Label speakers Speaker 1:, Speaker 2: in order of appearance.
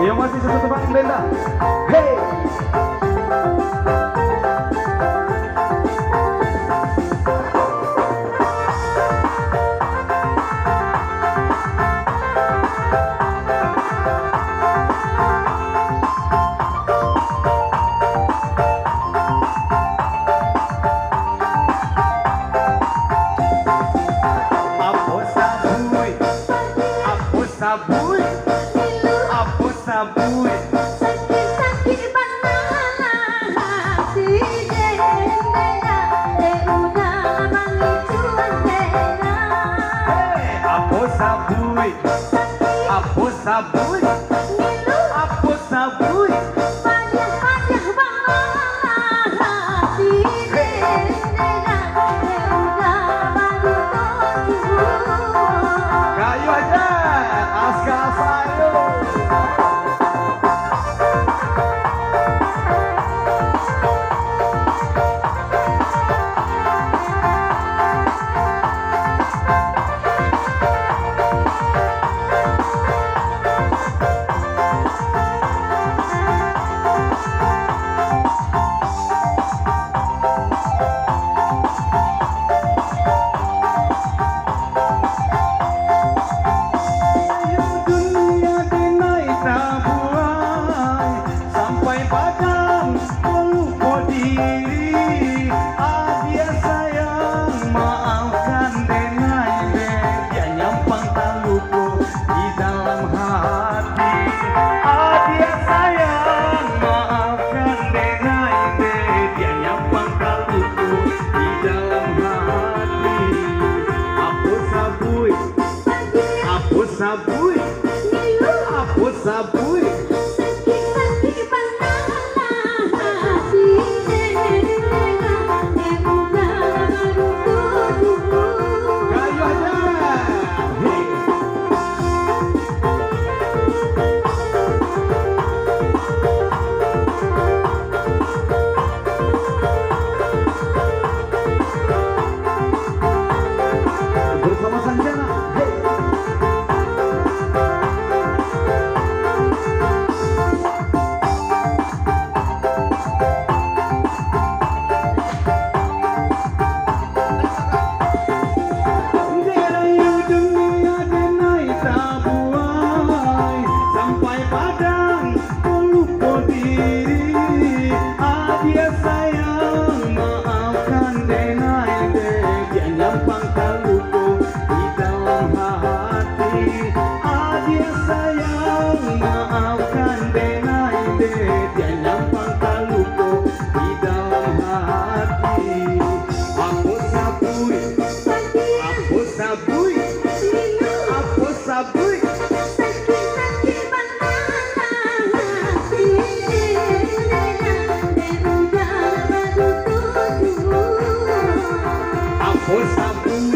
Speaker 1: Yang masih satu tempat Benda. Hey. Sabui, apa sabui?
Speaker 2: Sakit-sakit banana hati dendera, udah mangicuan dendera.
Speaker 1: Hey, apa sabui? Apa sabui? Apa sabui?
Speaker 2: Payah-payah banana hati dendera, udah mangicuan.
Speaker 1: Kayu aja, askar sayo. Sabui, apa sabui?
Speaker 2: Sakit-sakit banana hati dendera, udah mangicuan.
Speaker 1: Kayu aja. Hey. Bersama Sanjana. Hey. Dia sayang, maafkan denai de, dia nyampang kaluku di dalam hati. Dia sayang, maafkan denai de, dia nyampang kaluku di dalam hati. Apa sabui? Apa sabui? Apa sabui?
Speaker 2: Sakit-sakit banana hati dendera, udah mangicuan.
Speaker 1: Apa sabui?